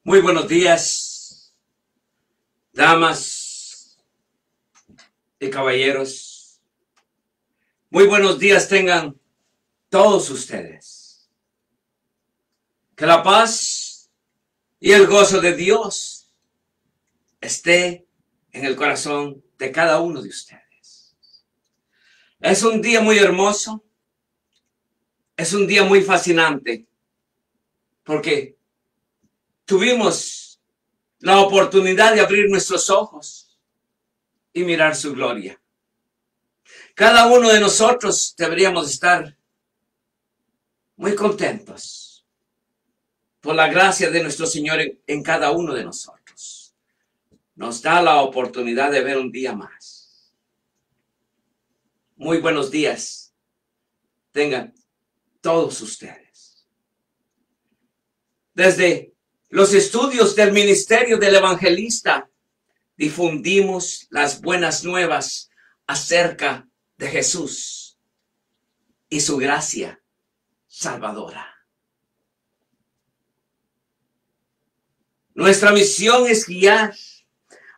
Muy buenos días, damas y caballeros. Muy buenos días tengan todos ustedes. Que la paz y el gozo de Dios esté en el corazón de cada uno de ustedes. Es un día muy hermoso, es un día muy fascinante, porque tuvimos la oportunidad de abrir nuestros ojos y mirar su gloria. Cada uno de nosotros deberíamos estar muy contentos por la gracia de nuestro Señor en cada uno de nosotros. Nos da la oportunidad de ver un día más. Muy buenos días tengan todos ustedes. Desde los estudios del ministerio del evangelista, difundimos las buenas nuevas acerca de Jesús y su gracia salvadora. Nuestra misión es guiar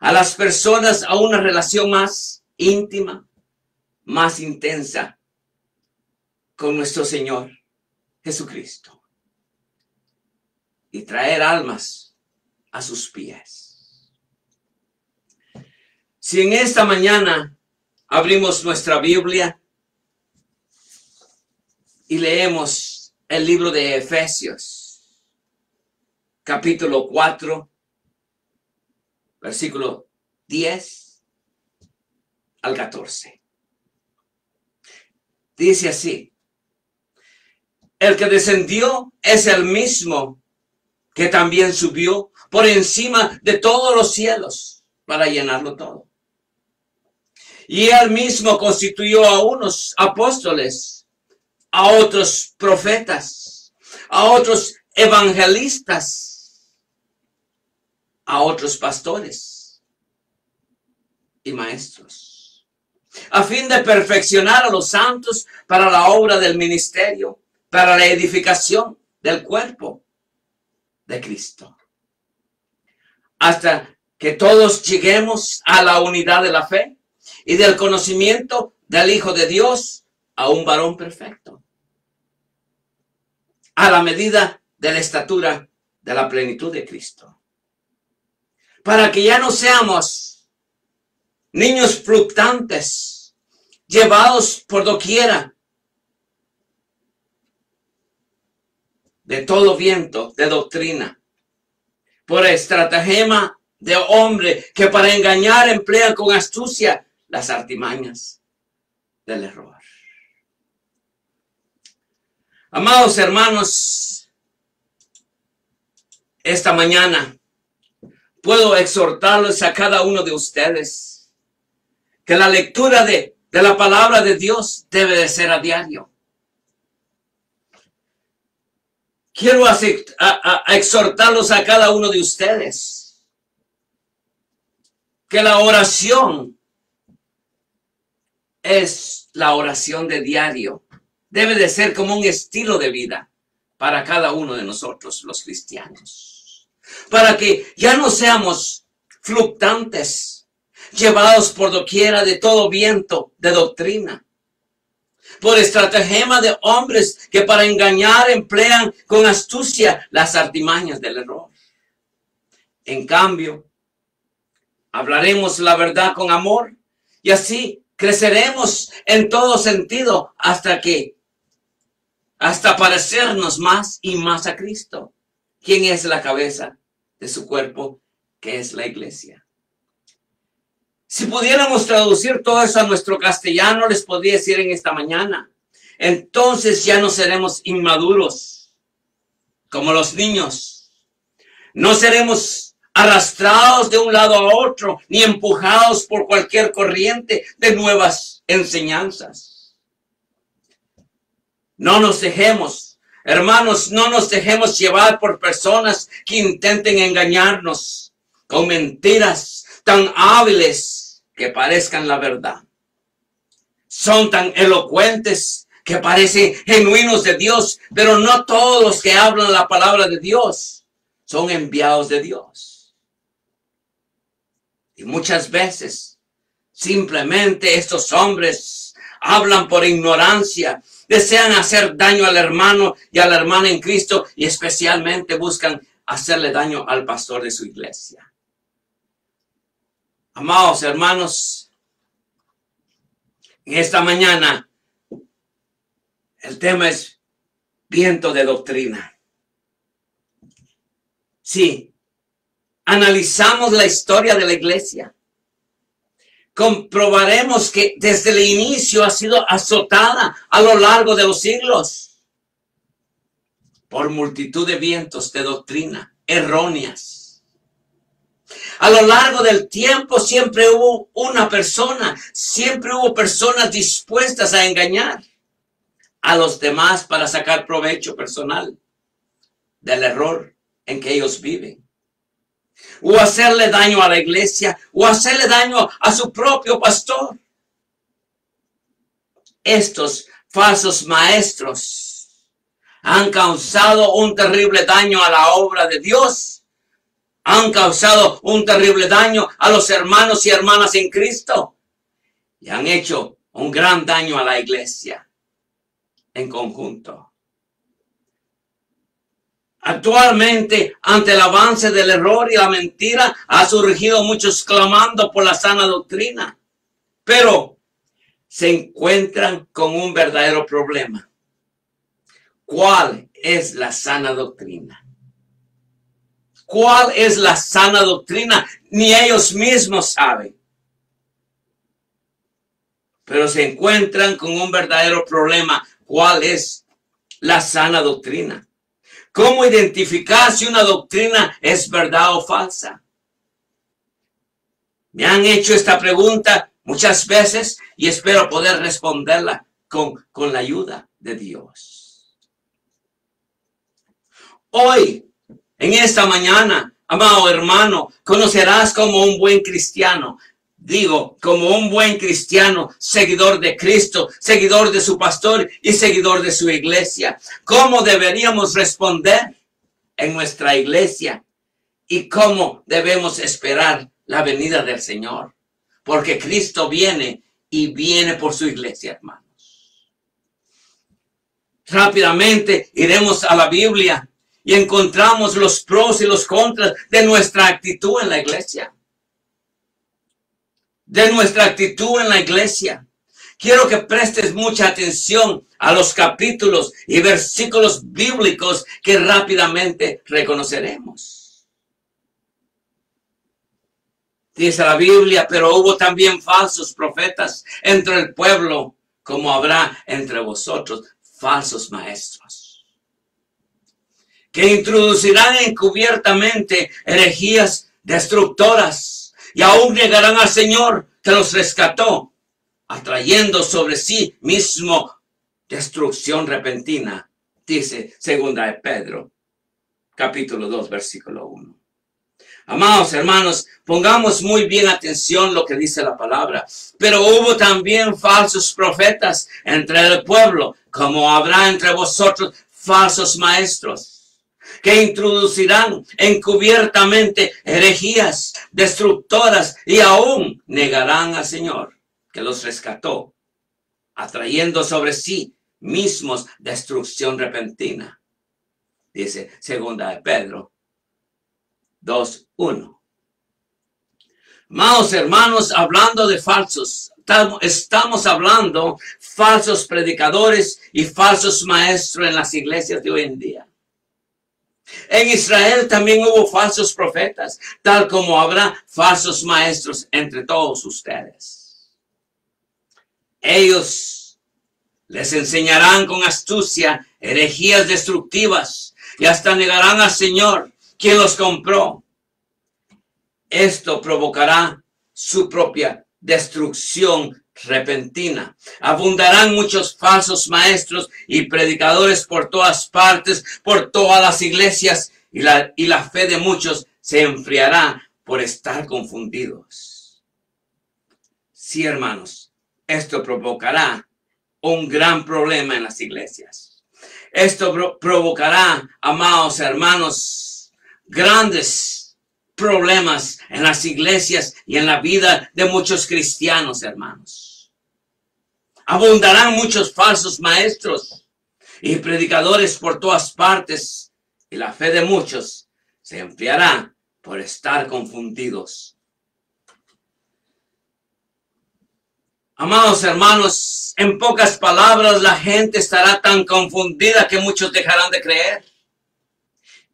a las personas a una relación más íntima, más intensa con nuestro Señor Jesucristo. Y traer almas a sus pies. Si en esta mañana abrimos nuestra Biblia y leemos el libro de Efesios, capítulo 4, versículo 10 al 14. Dice así: el que descendió es el mismo que también subió por encima de todos los cielos para llenarlo todo. Y él mismo constituyó a unos apóstoles, a otros profetas, a otros evangelistas, a otros pastores y maestros, a fin de perfeccionar a los santos para la obra del ministerio, para la edificación del cuerpo de Cristo, hasta que todos lleguemos a la unidad de la fe y del conocimiento del Hijo de Dios, a un varón perfecto, a la medida de la estatura de la plenitud de Cristo, para que ya no seamos niños fluctuantes, llevados por doquiera de todo viento de doctrina, por estratagema de hombre que para engañar emplea con astucia las artimañas del error. Amados hermanos, esta mañana puedo exhortarles a cada uno de ustedes que la lectura de la palabra de Dios debe de ser a diario. Quiero exhortarlos a cada uno de ustedes que la oración es la oración de diario. Debe de ser como un estilo de vida para cada uno de nosotros, los cristianos. Para que ya no seamos fluctuantes, llevados por doquiera de todo viento de doctrina, por estratagema de hombres que para engañar emplean con astucia las artimañas del error. En cambio, hablaremos la verdad con amor y así creceremos en todo sentido hasta parecernos más y más a Cristo, quien es la cabeza de su cuerpo, que es la iglesia. Si pudiéramos traducir todo eso a nuestro castellano, les podría decir en esta mañana, entonces ya no seremos inmaduros como los niños. No seremos arrastrados de un lado a otro, ni empujados por cualquier corriente de nuevas enseñanzas. No nos dejemos, hermanos, no nos dejemos llevar por personas que intenten engañarnos con mentiras tan hábiles que parezcan la verdad. Son tan elocuentes que parecen genuinos de Dios, pero no todos los que hablan la palabra de Dios son enviados de Dios. Y muchas veces simplemente estos hombres hablan por ignorancia, desean hacer daño al hermano y a la hermana en Cristo y especialmente buscan hacerle daño al pastor de su iglesia. Amados hermanos, en esta mañana el tema es viento de doctrina. Sí, analizamos la historia de la iglesia, comprobaremos que desde el inicio ha sido azotada a lo largo de los siglos por multitud de vientos de doctrina erróneas. A lo largo del tiempo siempre hubo siempre hubo personas dispuestas a engañar a los demás para sacar provecho personal del error en que ellos viven. O hacerle daño a la iglesia, o hacerle daño a su propio pastor. Estos falsos maestros han causado un terrible daño a la obra de Dios. Han causado un terrible daño a los hermanos y hermanas en Cristo. Y han hecho un gran daño a la iglesia en conjunto. Actualmente, ante el avance del error y la mentira, ha surgido muchos clamando por la sana doctrina. Pero se encuentran con un verdadero problema. ¿Cuál es la sana doctrina? ¿Cuál es la sana doctrina? Ni ellos mismos saben. Pero se encuentran con un verdadero problema. ¿Cuál es la sana doctrina? ¿Cómo identificar si una doctrina es verdad o falsa? Me han hecho esta pregunta muchas veces y espero poder responderla con la ayuda de Dios. Hoy, en esta mañana, amado hermano, conocerás como un buen cristiano. Digo, como un buen cristiano, seguidor de Cristo, seguidor de su pastor y seguidor de su iglesia. ¿Cómo deberíamos responder en nuestra iglesia? ¿Y cómo debemos esperar la venida del Señor? Porque Cristo viene y viene por su iglesia, hermanos. Rápidamente iremos a la Biblia y encontramos los pros y los contras de nuestra actitud en la iglesia. De nuestra actitud en la iglesia. Quiero que prestes mucha atención a los capítulos y versículos bíblicos que rápidamente reconoceremos. Dice la Biblia, pero hubo también falsos profetas entre el pueblo, como habrá entre vosotros falsos maestros, que introducirán encubiertamente herejías destructoras y aún negarán al Señor que los rescató, atrayendo sobre sí mismo destrucción repentina, dice segunda de Pedro, capítulo 2, versículo 1. Amados hermanos, pongamos muy bien atención lo que dice la palabra. Pero hubo también falsos profetas entre el pueblo, como habrá entre vosotros falsos maestros, que introducirán encubiertamente herejías destructoras y aún negarán al Señor, que los rescató, atrayendo sobre sí mismos destrucción repentina. Dice segunda de Pedro 2:1. Amados hermanos, hablando de falsos, estamos hablando falsos predicadores y falsos maestros en las iglesias de hoy en día. En Israel también hubo falsos profetas, tal como habrá falsos maestros entre todos ustedes. Ellos les enseñarán con astucia herejías destructivas y hasta negarán al Señor, quien los compró. Esto provocará su propia destrucción repentina. Abundarán muchos falsos maestros y predicadores por todas partes, por todas las iglesias, y la fe de muchos se enfriará por estar confundidos. Sí, hermanos, esto provocará un gran problema en las iglesias. Esto provocará, amados hermanos, grandes problemas en las iglesias y en la vida de muchos cristianos, hermanos. Abundarán muchos falsos maestros y predicadores por todas partes, y la fe de muchos se enfriará por estar confundidos. Amados hermanos, en pocas palabras, la gente estará tan confundida que muchos dejarán de creer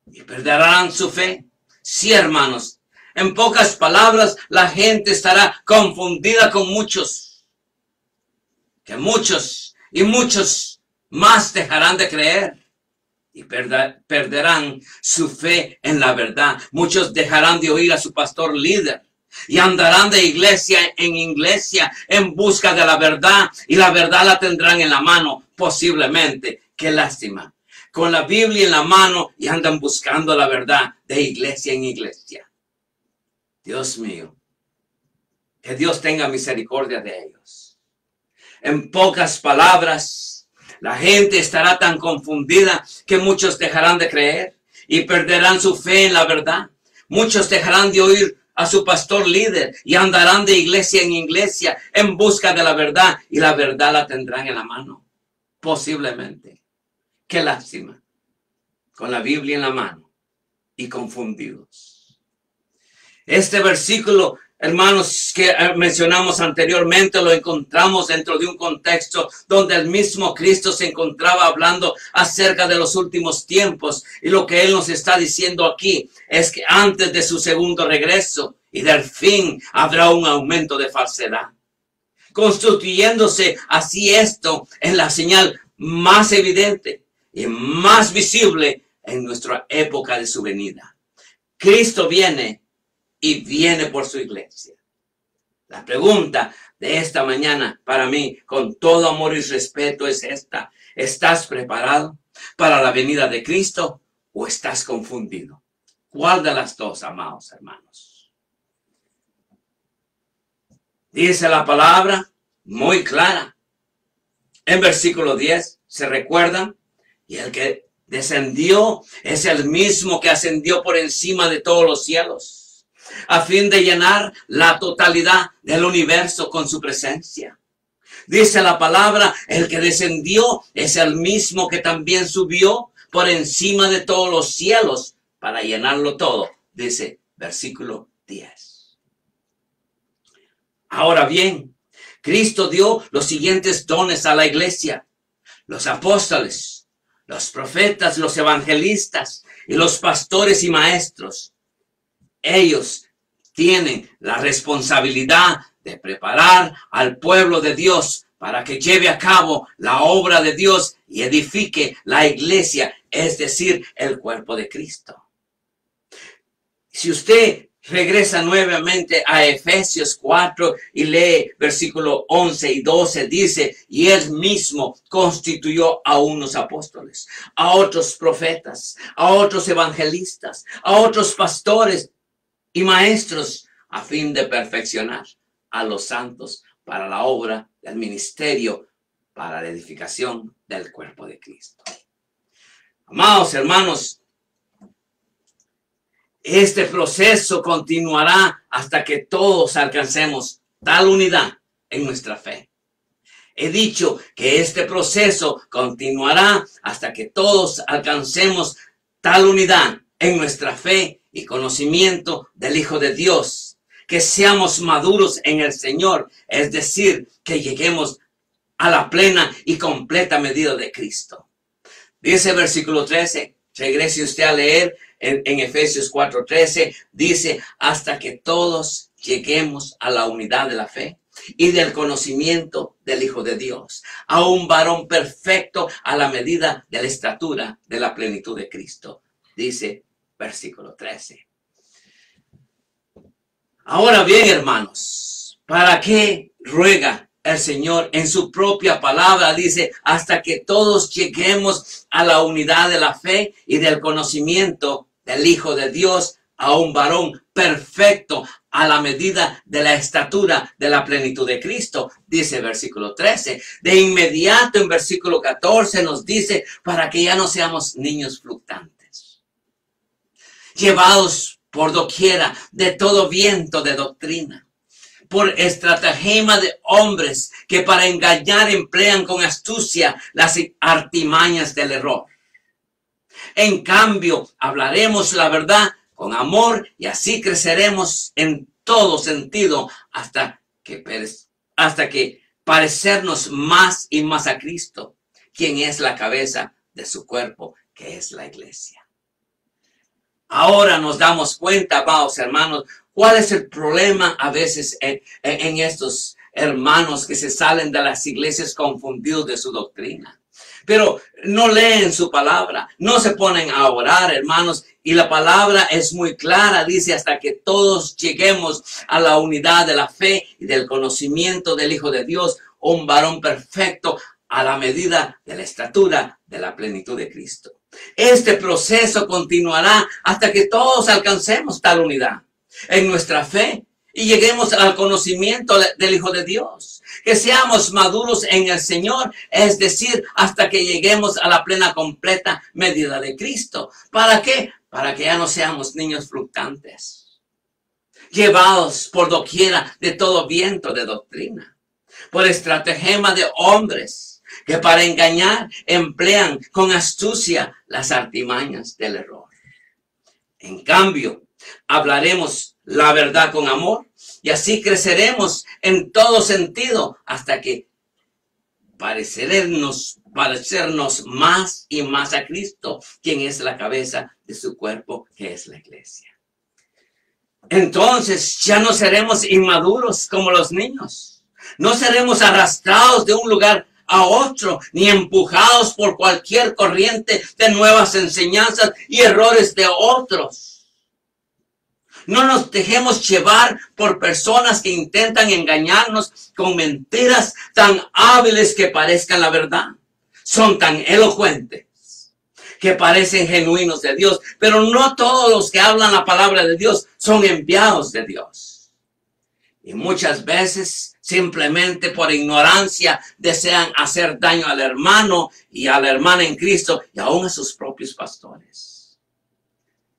y perderán su fe. Sí, hermanos, en pocas palabras, la gente estará confundida con muchos, que muchos y muchos más dejarán de creer y perderán su fe en la verdad. Muchos dejarán de oír a su pastor líder y andarán de iglesia en iglesia en busca de la verdad, y la verdad la tendrán en la mano, posiblemente. Qué lástima. Con la Biblia en la mano y andan buscando la verdad de iglesia en iglesia. Dios mío, que Dios tenga misericordia de ellos. En pocas palabras, la gente estará tan confundida que muchos dejarán de creer y perderán su fe en la verdad. Muchos dejarán de oír a su pastor líder y andarán de iglesia en iglesia en busca de la verdad, y la verdad la tendrán en la mano, posiblemente. Qué lástima, con la Biblia en la mano y confundidos. Este versículo, hermanos, que mencionamos anteriormente, lo encontramos dentro de un contexto donde el mismo Cristo se encontraba hablando acerca de los últimos tiempos, y lo que Él nos está diciendo aquí es que antes de su segundo regreso y del fin habrá un aumento de falsedad, constituyéndose así esto en la señal más evidente y más visible en nuestra época de su venida. Cristo viene y viene por su iglesia. La pregunta de esta mañana para mí, con todo amor y respeto, es esta: ¿estás preparado para la venida de Cristo o estás confundido? ¿Cuál de las dos, amados hermanos? Dice la palabra muy clara. En versículo 10, ¿se recuerdan? Y el que descendió es el mismo que ascendió por encima de todos los cielos, a fin de llenar la totalidad del universo con su presencia. Dice la palabra, el que descendió es el mismo que también subió por encima de todos los cielos para llenarlo todo. Dice versículo 10. Ahora bien, Cristo dio los siguientes dones a la iglesia: los apóstoles, los profetas, los evangelistas y los pastores y maestros. Ellos tienen la responsabilidad de preparar al pueblo de Dios para que lleve a cabo la obra de Dios y edifique la iglesia, es decir, el cuerpo de Cristo. Si usted regresa nuevamente a Efesios 4 y lee versículo 11 y 12, dice: y él mismo constituyó a unos apóstoles, a otros profetas, a otros evangelistas, a otros pastores y maestros a fin de perfeccionar a los santos para la obra del ministerio, para la edificación del cuerpo de Cristo. Amados hermanos, este proceso continuará hasta que todos alcancemos tal unidad en nuestra fe. He dicho que este proceso continuará hasta que todos alcancemos tal unidad en nuestra fe y conocimiento del Hijo de Dios, que seamos maduros en el Señor, es decir, que lleguemos a la plena y completa medida de Cristo. Dice versículo 13, regrese usted a leer en Efesios 4:13, dice, hasta que todos lleguemos a la unidad de la fe y del conocimiento del Hijo de Dios, a un varón perfecto a la medida de la estatura de la plenitud de Cristo. Dice versículo 13. Ahora bien, hermanos, ¿para qué ruega el Señor en su propia palabra? Dice, hasta que todos lleguemos a la unidad de la fe y del conocimiento del Hijo de Dios, a un varón perfecto a la medida de la estatura de la plenitud de Cristo, dice versículo 13. De inmediato en versículo 14 nos dice, para que ya no seamos niños fluctuantes, llevados por doquiera de todo viento de doctrina, por estratagema de hombres que para engañar emplean con astucia las artimañas del error. En cambio, hablaremos la verdad con amor y así creceremos en todo sentido hasta que parecernos más y más a Cristo, quien es la cabeza de su cuerpo, que es la iglesia. Ahora nos damos cuenta, amados hermanos, cuál es el problema a veces en estos hermanos que se salen de las iglesias confundidos de su doctrina. Pero no leen su palabra, no se ponen a orar, hermanos, y la palabra es muy clara, dice, hasta que todos lleguemos a la unidad de la fe y del conocimiento del Hijo de Dios, un varón perfecto a la medida de la estatura de la plenitud de Cristo. Este proceso continuará hasta que todos alcancemos tal unidad en nuestra fe y lleguemos al conocimiento del Hijo de Dios. Que seamos maduros en el Señor, es decir, hasta que lleguemos a la plena, completa medida de Cristo. ¿Para qué? Para que ya no seamos niños fluctuantes, llevados por doquiera de todo viento de doctrina, por estratagema de hombres que para engañar emplean con astucia las artimañas del error. En cambio, hablaremos la verdad con amor y así creceremos en todo sentido hasta que parecernos más y más a Cristo, quien es la cabeza de su cuerpo, que es la iglesia. Entonces ya no seremos inmaduros como los niños. No seremos arrastrados de un lugar a otro, ni empujados por cualquier corriente de nuevas enseñanzas y errores de otros. No nos dejemos llevar por personas que intentan engañarnos con mentiras tan hábiles que parezcan la verdad. Son tan elocuentes que parecen genuinos de Dios, pero no todos los que hablan la palabra de Dios son enviados de Dios. Y muchas veces, simplemente por ignorancia, desean hacer daño al hermano y a la hermana en Cristo y aún a sus propios pastores.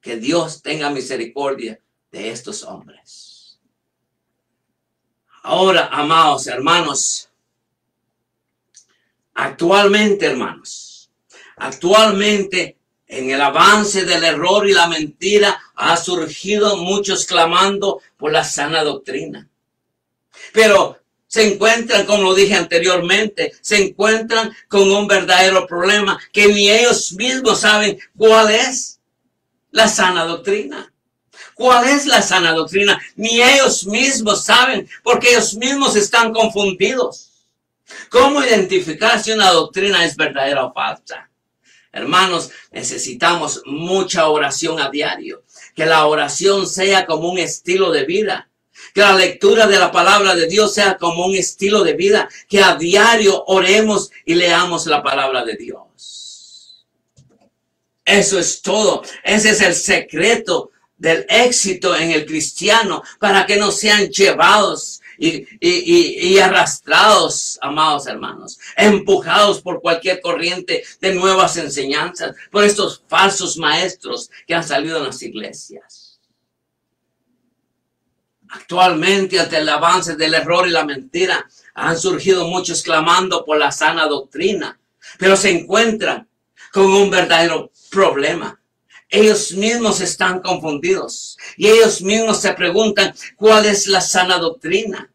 Que Dios tenga misericordia de estos hombres. Ahora, amados hermanos, actualmente en el avance del error y la mentira ha surgido muchos clamando por la sana doctrina. Pero se encuentran, como lo dije anteriormente, se encuentran con un verdadero problema que ni ellos mismos saben cuál es la sana doctrina. ¿Cuál es la sana doctrina? Ni ellos mismos saben, porque ellos mismos están confundidos. ¿Cómo identificar si una doctrina es verdadera o falsa? Hermanos, necesitamos mucha oración a diario. Que la oración sea como un estilo de vida. Que la lectura de la palabra de Dios sea como un estilo de vida. Que a diario oremos y leamos la palabra de Dios. Eso es todo. Ese es el secreto del éxito en el cristiano para que no sean llevados y arrastrados, amados hermanos, empujados por cualquier corriente de nuevas enseñanzas, por estos falsos maestros que han salido en las iglesias. Actualmente, ante el avance del error y la mentira, han surgido muchos clamando por la sana doctrina, pero se encuentran con un verdadero problema. Ellos mismos están confundidos y ellos mismos se preguntan cuál es la sana doctrina.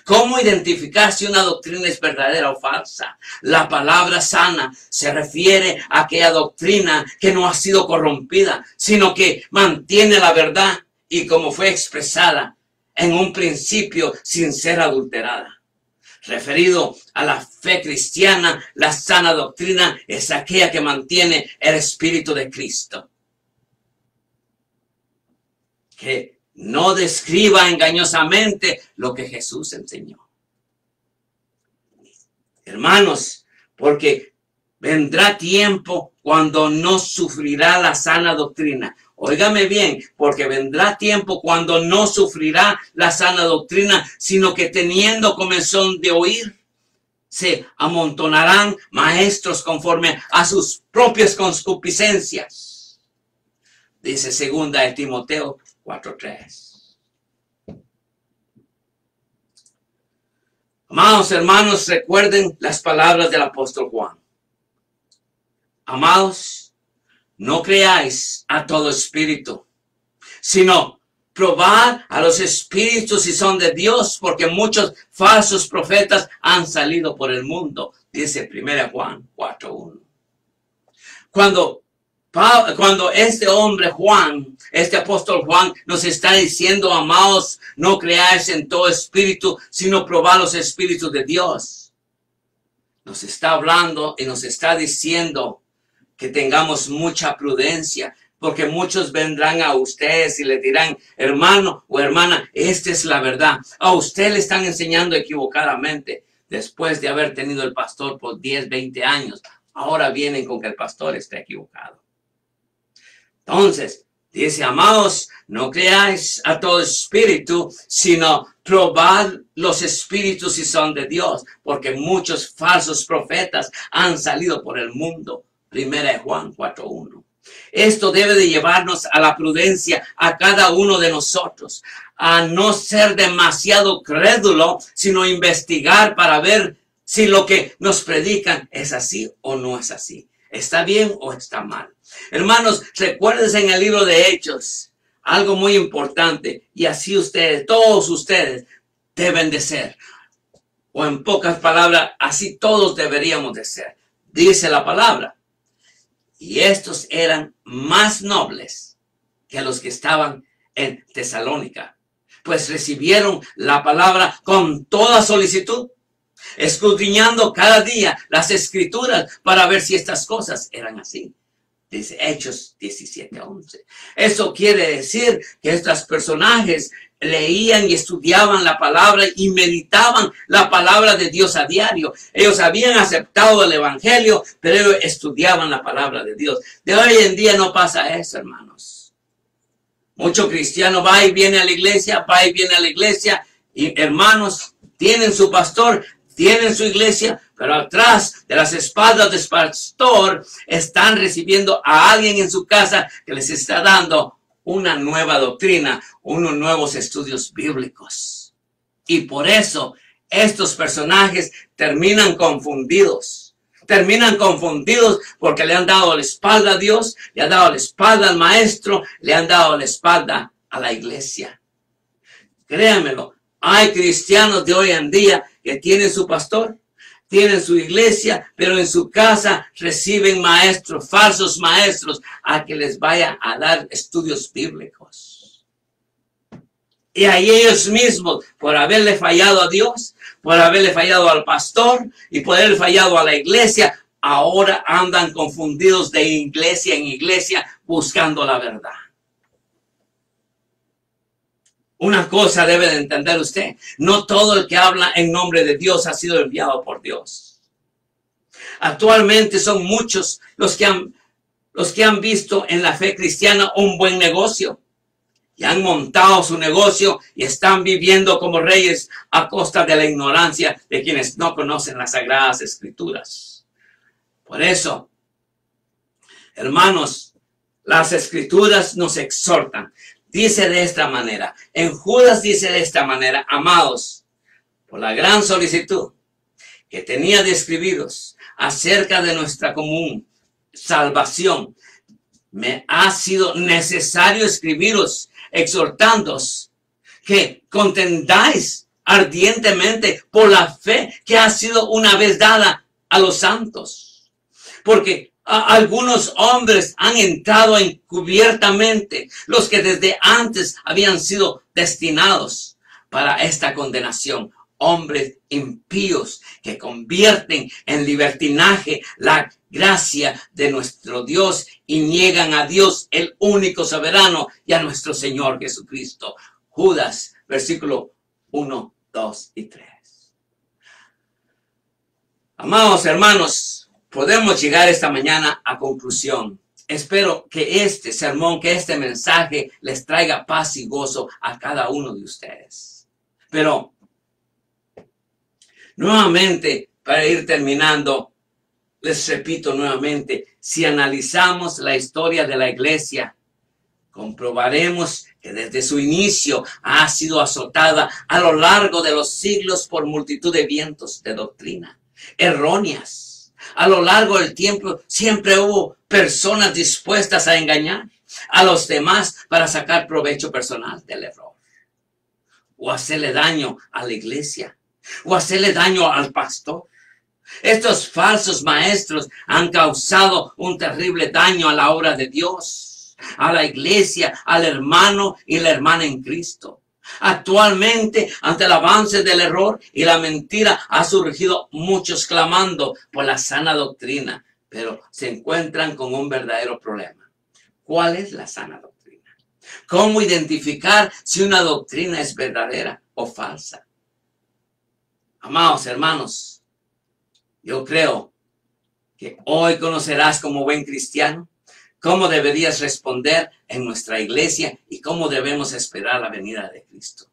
¿Cómo identificar si una doctrina es verdadera o falsa? La palabra sana se refiere a aquella doctrina que no ha sido corrompida, sino que mantiene la verdad y como fue expresada en un principio sin ser adulterada. Referido a la fe cristiana, la sana doctrina es aquella que mantiene el Espíritu de Cristo, que no describa engañosamente lo que Jesús enseñó. Hermanos, porque vendrá tiempo cuando no sufrirá la sana doctrina. Óigame bien, porque vendrá tiempo cuando no sufrirá la sana doctrina, sino que teniendo comezón de oír, se amontonarán maestros conforme a sus propias concupiscencias. Dice 2 de Timoteo 4:3. Amados hermanos, recuerden las palabras del apóstol Juan. Amados, no creáis a todo espíritu, sino probad a los espíritus si son de Dios, porque muchos falsos profetas han salido por el mundo. Dice 1 Juan 4:1. Cuando este hombre Juan, este apóstol Juan, nos está diciendo, amados, no creáis en todo espíritu, sino probad los espíritus de Dios, nos está hablando y nos está diciendo que tengamos mucha prudencia, porque muchos vendrán a ustedes y le dirán, hermano o hermana, esta es la verdad. A usted le están enseñando equivocadamente, después de haber tenido el pastor por 10, 20 años. Ahora vienen con que el pastor está equivocado. Entonces, dice, amados, no creáis a todo espíritu, sino probad los espíritus si son de Dios, porque muchos falsos profetas han salido por el mundo. 1 Juan 4:1. Esto debe de llevarnos a la prudencia a cada uno de nosotros, a no ser demasiado crédulo, sino investigar para ver si lo que nos predican es así o no es así. ¿Está bien o está mal? Hermanos, recuérdense en el libro de Hechos algo muy importante, y así ustedes, todos ustedes deben de ser, o en pocas palabras, así todos deberíamos de ser. Dice la palabra, y estos eran más nobles que los que estaban en Tesalónica, pues recibieron la palabra con toda solicitud, escudriñando cada día las escrituras para ver si estas cosas eran así. Dice Hechos 17:11. Eso quiere decir que estos personajes leían y estudiaban la palabra y meditaban la palabra de Dios a diario. Ellos habían aceptado el evangelio, pero ellos estudiaban la palabra de Dios. De hoy en día no pasa eso, hermanos. Mucho cristiano va y viene a la iglesia, va y viene a la iglesia, y hermanos, tienen su pastor, tienen su iglesia, pero atrás de las espaldas del pastor están recibiendo a alguien en su casa que les está dando una nueva doctrina, unos nuevos estudios bíblicos. Y por eso estos personajes terminan confundidos. Terminan confundidos porque le han dado la espalda a Dios, le han dado la espalda al maestro, le han dado la espalda a la iglesia. Créanmelo, hay cristianos de hoy en día que tienen su pastor, tienen su iglesia, pero en su casa reciben maestros, falsos maestros, a que les vaya a dar estudios bíblicos. Y ahí ellos mismos, por haberle fallado a Dios, por haberle fallado al pastor y por haberle fallado a la iglesia, ahora andan confundidos de iglesia en iglesia buscando la verdad. Una cosa debe de entender usted, no todo el que habla en nombre de Dios ha sido enviado por Dios. Actualmente son muchos los que han visto en la fe cristiana un buen negocio. y han montado su negocio y están viviendo como reyes a costa de la ignorancia de quienes no conocen las Sagradas Escrituras. Por eso, hermanos, las Escrituras nos exhortan. Dice de esta manera, en Judas dice de esta manera: amados, por la gran solicitud que tenía de escribiros acerca de nuestra común salvación, me ha sido necesario escribiros, exhortándoos que contendáis ardientemente por la fe que ha sido una vez dada a los santos. Porque algunos hombres han entrado encubiertamente, los que desde antes habían sido destinados para esta condenación. Hombres impíos que convierten en libertinaje la gracia de nuestro Dios y niegan a Dios, el único soberano, y a nuestro Señor Jesucristo. Judas, versículo 1, 2 y 3. Amados hermanos, podemos llegar esta mañana a conclusión. Espero que este sermón, que este mensaje les traiga paz y gozo a cada uno de ustedes. Pero nuevamente, para ir terminando, les repito nuevamente, si analizamos la historia de la iglesia, comprobaremos que desde su inicio ha sido azotada a lo largo de los siglos por multitud de vientos de doctrina erróneas. A lo largo del tiempo siempre hubo personas dispuestas a engañar a los demás para sacar provecho personal del error, o hacerle daño a la iglesia, o hacerle daño al pastor. Estos falsos maestros han causado un terrible daño a la obra de Dios, a la iglesia, al hermano y la hermana en Cristo. Actualmente, ante el avance del error y la mentira, ha surgido muchos clamando por la sana doctrina, pero se encuentran con un verdadero problema. ¿Cuál es la sana doctrina? ¿Cómo identificar si una doctrina es verdadera o falsa? Amados hermanos, yo creo que hoy conocerás como buen cristiano cómo deberías responder en nuestra iglesia y cómo debemos esperar la venida de Cristo.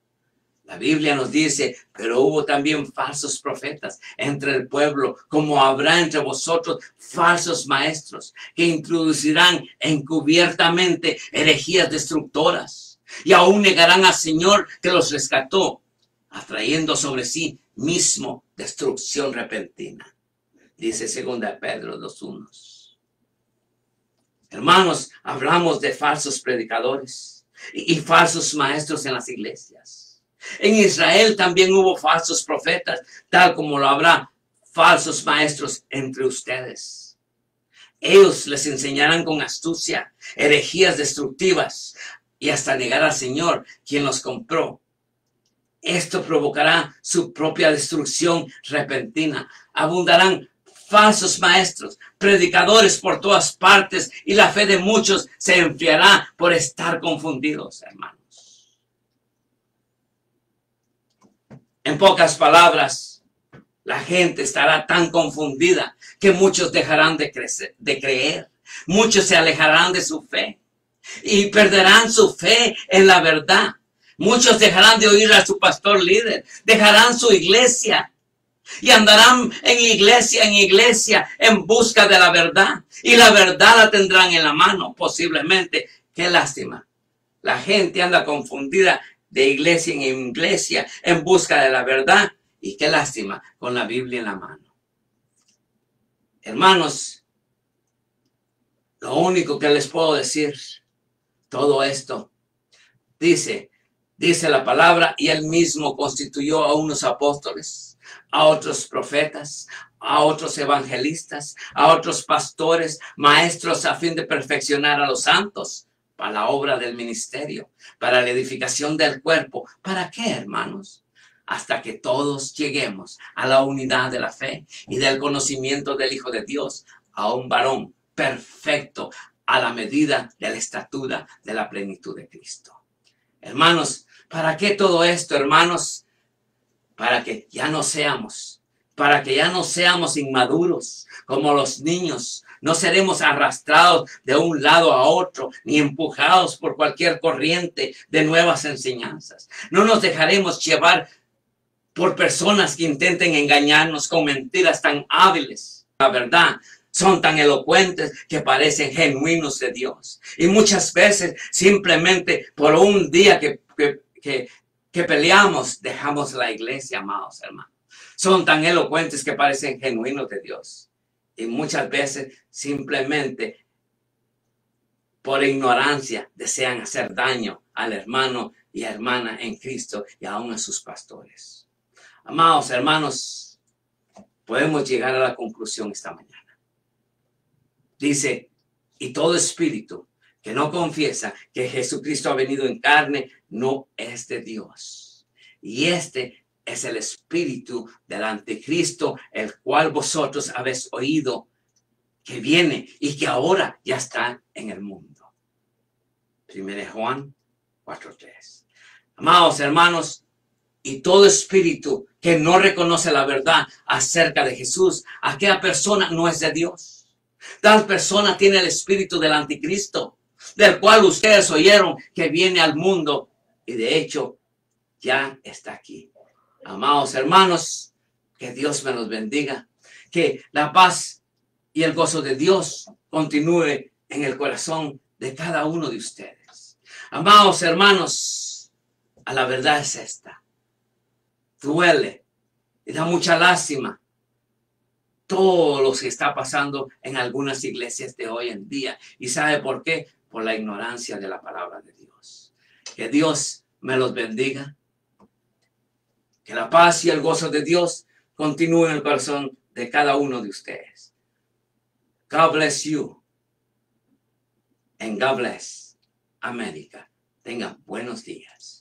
La Biblia nos dice, pero hubo también falsos profetas entre el pueblo, como habrá entre vosotros falsos maestros que introducirán encubiertamente herejías destructoras y aún negarán al Señor que los rescató, atrayendo sobre sí mismo destrucción repentina. Dice 2 Pedro 2:1. Hermanos, hablamos de falsos predicadores y falsos maestros en las iglesias. En Israel también hubo falsos profetas, tal como lo habrá falsos maestros entre ustedes. Ellos les enseñarán con astucia herejías destructivas y hasta negar al Señor, quien los compró. Esto provocará su propia destrucción repentina. Abundarán falsos maestros, predicadores por todas partes, y la fe de muchos se enfriará por estar confundidos, hermanos. En pocas palabras, la gente estará tan confundida que muchos dejarán de creer. Muchos se alejarán de su fe y perderán su fe en la verdad. Muchos dejarán de oír a su pastor líder, dejarán su iglesia y andarán en iglesia en busca de la verdad. Y la verdad la tendrán en la mano, posiblemente. Qué lástima. La gente anda confundida de iglesia en iglesia en busca de la verdad. Y qué lástima, con la Biblia en la mano. Hermanos, lo único que les puedo decir, todo esto, dice la palabra, y él mismo constituyó a unos apóstoles, a otros profetas, a otros evangelistas, a otros pastores, maestros, a fin de perfeccionar a los santos para la obra del ministerio, para la edificación del cuerpo. ¿Para qué, hermanos? Hasta que todos lleguemos a la unidad de la fe y del conocimiento del Hijo de Dios, a un varón perfecto, a la medida de la estatura de la plenitud de Cristo. Hermanos, ¿para qué todo esto, hermanos? Para que ya no seamos para que ya no seamos inmaduros como los niños. No seremos arrastrados de un lado a otro, ni empujados por cualquier corriente de nuevas enseñanzas. No nos dejaremos llevar por personas que intenten engañarnos con mentiras tan hábiles. La verdad, son tan elocuentes que parecen genuinos de Dios. Y muchas veces simplemente por un día que peleamos, dejamos la iglesia, amados hermanos. Son tan elocuentes que parecen genuinos de Dios. Y muchas veces simplemente por ignorancia desean hacer daño al hermano y hermana en Cristo y aún a sus pastores. Amados hermanos, podemos llegar a la conclusión esta mañana. Dice, y todo espíritu que no confiesa que Jesucristo ha venido en carne, no es de Dios. Y este es el espíritu del anticristo, el cual vosotros habéis oído que viene y que ahora ya está en el mundo. 1 Juan 4:3. Amados hermanos, y todo espíritu que no reconoce la verdad acerca de Jesús, aquella persona no es de Dios. Tal persona tiene el espíritu del anticristo, del cual ustedes oyeron que viene al mundo y de hecho ya está aquí. Amados hermanos, que Dios me los bendiga, que la paz y el gozo de Dios continúe en el corazón de cada uno de ustedes. Amados hermanos, a la verdad es esta. Duele y da mucha lástima todo lo que está pasando en algunas iglesias de hoy en día. ¿Y sabe por qué? Por la ignorancia de la palabra de Dios. Que Dios me los bendiga. Que la paz y el gozo de Dios continúen en el corazón de cada uno de ustedes. God bless you. And God bless América. Tengan buenos días.